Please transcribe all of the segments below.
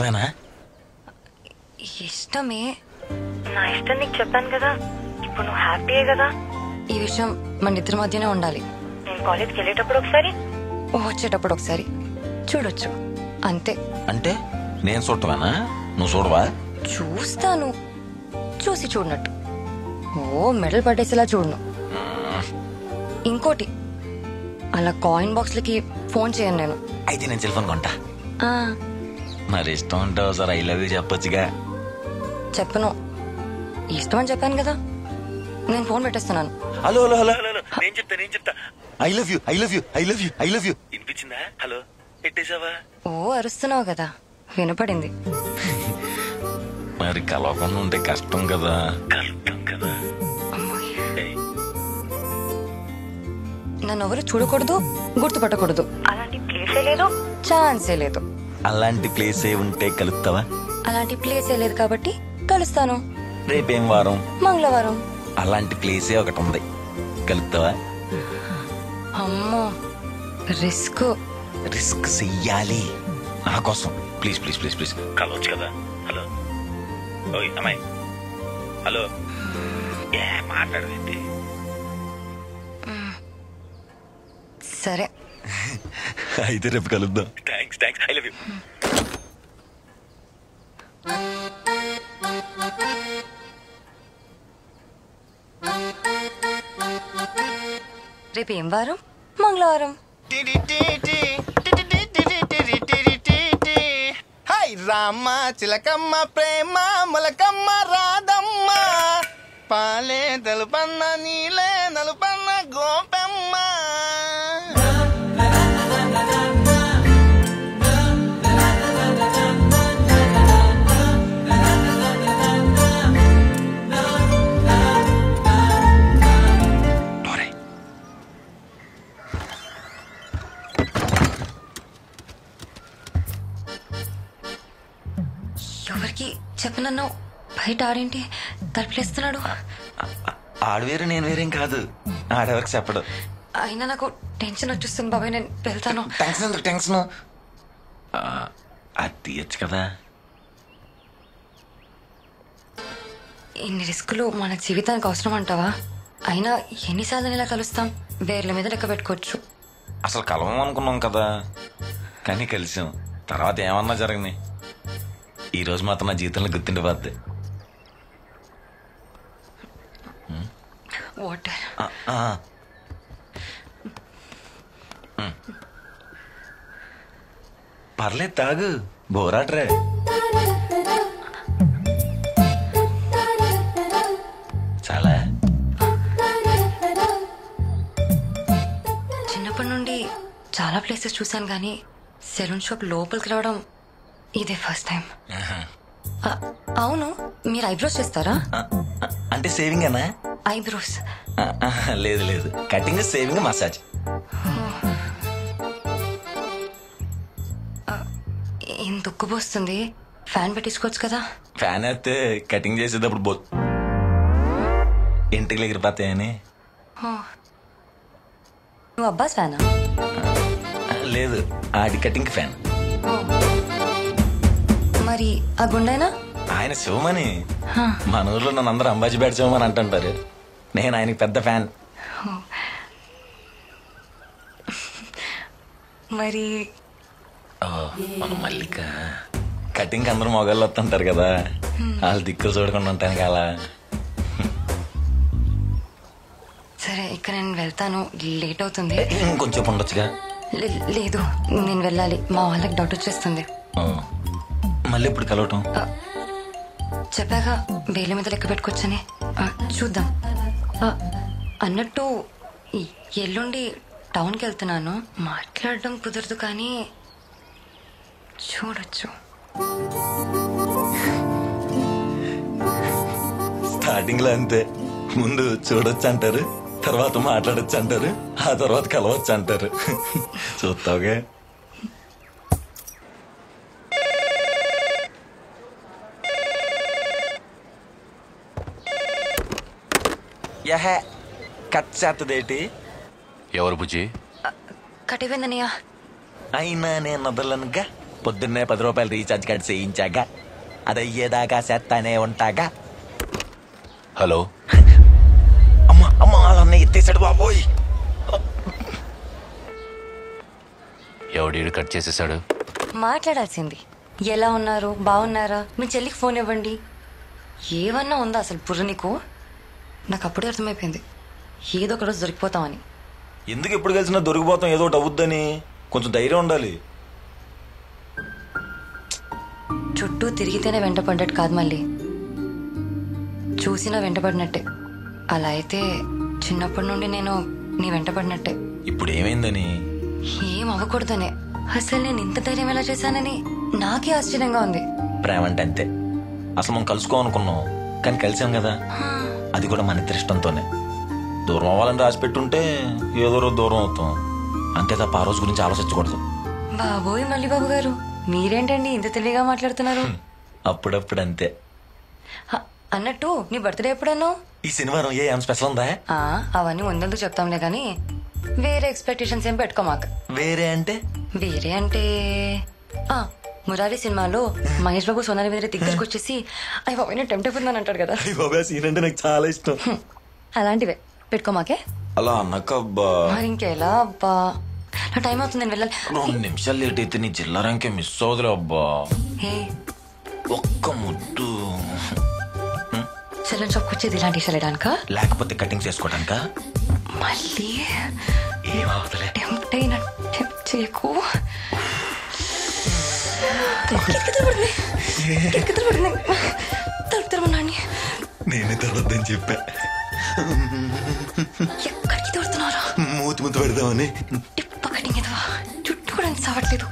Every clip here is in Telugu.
ఇష్టమేనా? ఇష్టమే. నా ఇష్టం నీకు చెప్పాను కదా. ఇప్పుడు నువ్వు హ్యాపీయే కదా. ఈ విషయం మన ఇద్దరి మధ్యనే ఉండాలి. నేను కాలేజ్కి వెళ్ళేటప్పుడు ఒకసారి, వచ్చేటప్పుడు ఒకసారి చూడొచ్చు అంతే. అంటే నేను చూడటమేనా? నువ్వు చూడవా? చూస్తాను, చూసి చూడనట్టు. ఓ మెడల్ పట్టేసేలా చూడను. ఇంకోటి, అలా కాయిన్ బాక్స్లకి ఫోన్ చేయను నేను. అయితే నేను సెల్ ఫోన్ కొంటా. మరి ఇష్టం ఉంటే ఒకసారి ఐ లవ్ యూ చెప్పొచ్చుగా. చెప్పను. ఇష్టం అని చెప్పాను కదా. నేను ఫోన్ పెట్టేస్తున్నాను. హలో హలో హలో హలో నేను చెప్తా I love you I love you I love you I love you. వినిపించిందా? హలో పెట్టేశావా? ఓ అరుస్తున్నావు కదా, వినపడింది. మరి కలవకుండా ఉంటే కష్టం కదా. నన్ను ఎవరు చూడకూడదు, గుర్తుపట్టకూడదు. అలాంటి ప్లేసే లేదు, ఛాన్సే లేదు. అలాంటి ప్లేసే ఉంటే కలుస్తావా? అలాంటి ప్లేసే లేదు కాబట్టి కలుస్తాను. రేపేం వారం? మంగళవారం. అలాంటి ప్లేసే ఒకటి ఉంది, కలుస్తావా? అమ్మో, రిస్క్ చెయ్యాలి నా కోసం. ప్లీజ్ ప్లీజ్ ప్లీజ్ ప్లీజ్ కలవచ్చు కదా. హలో ఓయ్ అమ్మాయి, హలో. ఏ మాట్లాడవేంటి? సరే అయితే రేపు కలుద్దాం. Thanks I love you. రేపు ఏం వారం? మంగళవారం. హాయ్ రామ చిలకమ్మ ప్రేమ మొలకమ్మ రాధమ్మ పాలే తెలుపన్న నీలే నలుపన్న గోపెమ్మ. ఎవరికి చెప్పనన్నావు? బయట ఆడేంటి తలుపులేస్తున్నాడు? ఆడు వేరు నేను వేరేం కాదు. ఆడెవరికి చెప్పడు. అయినా నాకు టెన్షన్ వచ్చేస్తుంది బాబాయ్, నేను వెళ్తాను. టెన్షన్ అది తీయచ్చు కదా. ఇన్ని రిస్కులు మన జీవితానికి అవసరం అంటావా? అయినా ఎన్నిసార్లు ఇలా కలుస్తాం? వేర్ల మీద లెక్క పెట్టుకోవచ్చు. అసలు కలవం అనుకున్నాం కదా, కానీ కలిసాం. తర్వాత ఏమన్నా జరిగింది. ఈ రోజు మాత్రం నా జీవితంలో గుర్తుండిపోద్ది. వాటర్. పర్లేదు తాగు, బోరాట్రే. చాలా చిన్నప్పటి నుండి చాలా ప్లేసెస్ చూశాను, కానీ సెలూన్ షాప్ లోపలికి రావడం ఇదే ఫస్ట్ టైం. అవును, మీరు ఐబ్రోస్ చేస్తారా? అంటే సేవింగ్ అనా? ఐబ్రోస్ లేదు లేదు, కటింగ్ సేవింగ్ మసాజ్. ఇంత ఉక్కుపోస్తుంది, ఫ్యాన్ పెట్టించుకోవచ్చు కదా. ఫ్యాన్ అయితే కటింగ్ చేసేటప్పుడు ఇంటికి ఎగిరిపోతాయని. నువ్వు అబ్బాస్ ఫ్యానా? లేదు, ఆడి కటింగ్ ఫ్యాన్. మరి ఆ గుండైనా? ఆయన శివమని. మన ఊర్లో నన్ను అందరూ అంబాజీ బ్యాట్ శివమని అంటుంటారు. నేను ఆయనకి పెద్ద ఫ్యాన్. మరి మన మల్లిక కటింగ్ అందరూ మొగాళ్ళు వస్తుంటారు కదా, వాళ్ళు దిక్కులు చూడకుండా ఉంటాను అలా. సరే, ఇక్కడ నేను వెళ్తాను, లేట్ అవుతుంది. ఇంకొంచెం ఉండొచ్చుగా. లేదు, నేను వెళ్ళాలి, మా వాళ్ళకి డౌట్ వచ్చేస్తుంది. మళ్ళీ ఇప్పుడు కలవటం? చెప్పాక వేల మీద లెక్క పెట్టుకోవచ్చని. చూద్దాం. అన్నట్టు ఎల్లుండి టౌన్కి వెళ్తున్నాను. మాట్లాడడం కుదరదు, కానీ చూడొచ్చు. స్టార్టింగ్ లో అంతే, ముందు చూడొచ్చు అంటారు, తర్వాత మాట్లాడొచ్చు అంటారు, ఆ తర్వాత కలవచ్చు అంటారు. చూస్తావుగా. యహే కట్ చేస్తదేటి? ఎవరు బుజ్జి? కటిపోయిందనియా. అయినా నేను వదలనుగా. పొద్దున్నే 10 రూపాయలు రీఛార్జ్ కార్డ్ చేయించాక అదయ్యేదాకా చేస్తానే ఉంటాగా. హలో. అమ్మా అమ్మా వాళ్ళన్న ఎత్తేసాడు బాబోయ్. ఎవడీడు కట్ చేసేసాడు? మాట్లాడాల్సింది. ఎలా ఉన్నారు, బాగున్నారా, మీ చెల్లికి ఫోన్ ఇవ్వండి, ఏమన్నా ఉందా అసలు బుర్ర నీకు? నాకు అప్పుడే అర్థమైపోయింది ఏదో ఒక రోజు దొరికిపోతామని. ఎందుకు ఎప్పుడు కలిసినా దొరికిపోతాం, ఏదో ఒకటి అవుద్దని. కొంచెం ధైర్యం ఉండాలి. చుట్టూ తిరిగితేనే వెంటపడ్డట్టు కాదు, మళ్ళీ చూసినా వెంటపడినట్టే. అలా అయితే చిన్నప్పటి నుండి నేను నీ వెంటపడినట్టే. ఇప్పుడు ఏమైందని? ఏం అవ్వకూడదనే. అసలు నేను ఇంత ధైర్యం ఎలా చేశానని నాకే ఆశ్చర్యంగా ఉంది. ప్రేమ అంటే అంతే. అసలు మనం కలుసుకోవాలనుకున్నాం, కానీ కలిసాం కదా, అది కూడా మన ఇద్దరి ఇష్టంతోనే. దూరం అవ్వాలని రాసి పెట్టుంటే ఏదో రోజు దూరం అవుతాం అంతే తప్ప ఆ రోజు గురించి ఆలోచించకూడదు. బాబోయ్ మళ్ళీ బాబు గారు, మీరేంటండి ఇంత తెలివిగా మాట్లాడుతున్నారు? అప్పుడప్పుడు అంతే. అన్నట్టు నీ బర్త్డే ఎప్పుడన్నా? ఈ శనివారం ఏం స్పెషల్ ఉందా? అవన్నీ ముందందుకు చెప్తాంలే గానీ వేరే ఎక్స్పెక్టేషన్స్ ఏం పెట్టుకోమాక. వేరే అంటే? వేరే అంటే మురారి సినిమాలో మహేష్ బాబు సోనాలి మీద దగ్గరకు వచ్చేసి అయ్యి బాబు నేను టెంప్ట్ అయిపోతుందని అంటాడు కదా. సీన్ అంటే నాకు చాలా ఇష్టం. అలాంటివే పెట్టుకోమాకే. అలా అన్నకబ్బా. మరి ఇంకెలా అబ్బా, నా టైం అవుతుంది, నేను వెళ్ళాలి. 2 నిమిషాలు లేట్ అయితే నీ జిల్లా ర్యాంకే మిస్ అవుదులే అబ్బా. ఒక్క ముద్దు. సెలూన్ షాప్కి వచ్చేది ఇలాంటి వేయడానిక, లేకపోతే కటింగ్ చేసుకోవడానిక? మళ్ళీ ఏమవుతలే. టెంప్ట్ అయినా టెంప్ట్ చేయకు. తలుపుతారమన్నాన్ని నేనే తలొద్దని చెప్పా. ఎక్కడికి తోడుతున్నారా? మూతి ముద్దు పెడదామని. టిప్ప కటింగ్ ఏదో చుట్టూ కూడా సావట్లేదు.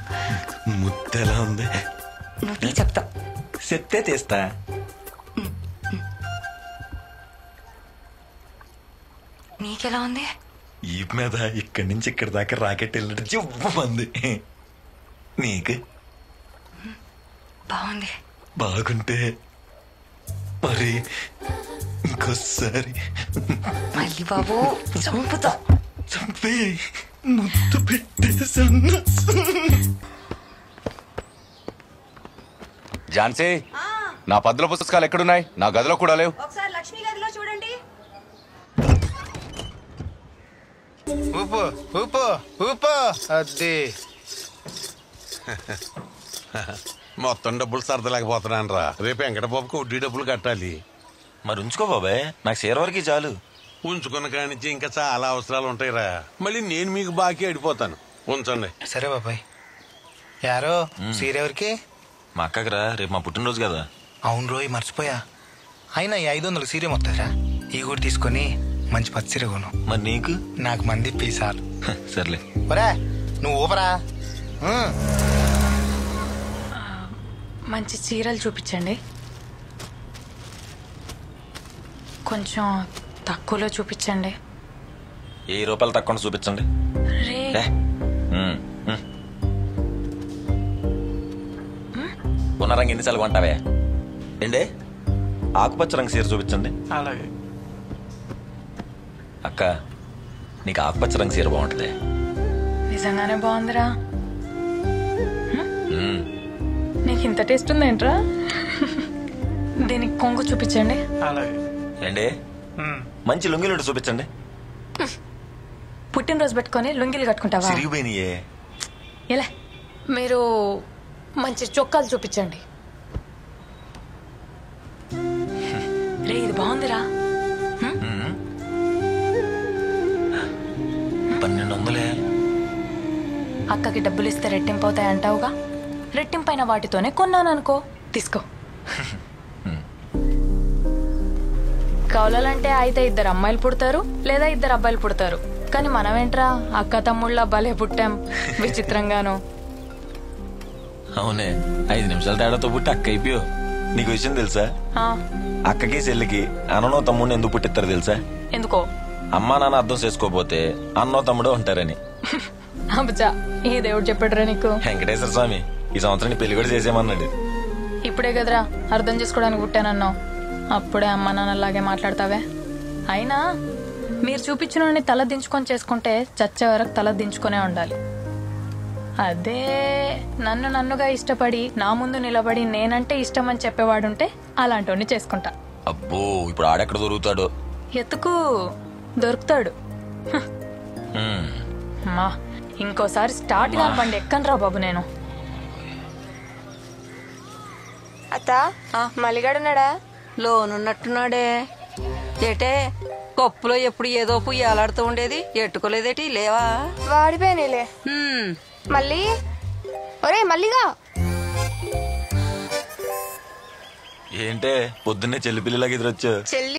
ముద్దు ఎలా ఉంది? నువ్వు చెప్తా. చెప్తే తీస్తా. నీకెలా ఉంది? ఈ మీద ఇక్కడి నుంచి ఇక్కడి దాకా రాకెట్ వెళ్ళినట్టు జివ్వమంది. నీకు? బాగుంది. బాగుంటే మరి ఇంకోసారి మళ్ళీ బాబు చంపుతా. చంపే ముద్దు పెట్టేసన్నా. ఝాన్సీ, నా 10 పుస్తకాలు ఎక్కడున్నాయి? నా గదిలో కూడా లేవు. ఒకసారి లక్ష్మి గదిలో చూడండి. ఊపు ఊపు ఊపు. అది మొత్తం డబ్బులు సర్దలేకపోతున్నాను రా. రేపు వెంకటబాబుకి వడ్డీ డబ్బులు కట్టాలి. మరి ఉంచుకో బాబాయ్, నాకు షేర్ వరకు చాలు. ఉంచుకున్న కానించి ఇంకా చాలా అవసరాలు ఉంటాయిరా. మళ్ళీ నేను మీకు బాకీ అడిపోతాను. ఉంచండి. సరే బాబాయ్. యారో సీరెవరికి? మా అక్కకరా, రేపు మా పుట్టినరోజు కదా. అవును రోయ్, మర్చిపోయా. అయినా ఈ 500 సీరే మొత్తారా ఈ కూడా తీసుకొని మంచి పచ్చి సీర కొను. మరి నీకు? నాకు మంది పీసాలు. సర్లే. ఒరే నువ్వు ఊపరా. మంచి చీరలు చూపించండి. కొంచెం తక్కువలో చూపించండి. 1000 రూపాయలు తక్కువ చూపించండి. రే ఉన్న రంగు ఎన్నిసార్లు కొంటావే? ఏండే ఆకుపచ్చ రంగు చీర చూపించండి. అలాగే. అక్క, నీకు ఆకుపచ్చ రంగు చీర బాగుంటుంది. నిజంగానే బాగుందిరా. నీకు ఇంత టేస్ట్ ఉందేంట్రా? దీనికి కొంగు చూపించండి. అలాగే. ఏండే మంచి లుంగిలుండి చూపించండి. పుట్టినరోజు పెట్టుకొని లుంగిలు కట్టుకుంటావా? సిరిగిపోయినాయే. ఎలా? మీరు మంచి చొక్కాలు చూపించండి. రే ఇది బాగుందిరా. 1200. అక్కకి డబ్బులు ఇస్తే రెట్టింపు అవుతాయి అంటావుగా, రెట్టింపైన వాటితోనే కొన్నాననుకో, తీసుకో. కౌలలంటే అయితే 2 అమ్మాయిలు పుడతారు లేదా 2 అబ్బాయిలు పుడతారు. కానీ మనమేంట్రా అక్క తమ్ముళ్ళ భలే పుట్టాం విచిత్రంగాను. అవునే, 5 నిమిషాల తేడాతో పుట్టి అక్క అయిపోయో. నీకు విషయం తెలుసా? అక్కకి చెల్లికి అన్ననో తమ్ముడిని ఎందుకు పుట్టిస్తారు తెలుసా? ఎందుకో? అమ్మా నాన్న అర్థం చేసుకోకపోతే అన్నో తమ్ముడో ఉంటారని. అబ్బా, ఏ దేవుడు చెప్పాడురా నీకు? వెంకటేశ్వర స్వామి ఈ సంవత్సరం పెళ్లి కూడా చేసేమన్నాడు. ఇప్పుడే కదరా అర్థం చేసుకోవడానికి పుట్టానన్నావు, అప్పుడే అమ్మ నాన్నలాగే మాట్లాడతావే. అయినా మీరు చూపించిన తల దించుకొని చేసుకుంటే చచ్చే వరకు తల దించుకునే ఉండాలి. అదే నన్నుగా ఇష్టపడి నా ముందు నిలబడి నేనంటే ఇష్టం అని చెప్పేవాడుంటే అలాంటి చేసుకుంటా. అబ్బో ఇప్పుడు ఆడెక్కడ దొరుకుతాడు? ఎత్తుకు దొరుకుతాడు. మా ఇంకోసారి స్టార్ట్ కాని బండి ఎక్కనరా బాబు నేను. అత్త మల్లిగాడున్నాడా? లోనున్నట్టున్నాడే. ఏటే కప్పులో ఎప్పుడు ఏదో పుయ్యి ఏలాడుతూ ఉండేది, ఎట్టుకోలేదేటి? లేవా? వాడిపోయినాయిలే. మళ్ళీ ఒరే మల్లిగా ఏంటే పొద్దున్నే చెల్లి పిల్లలాగా ఎదురొచ్చా? చెల్లి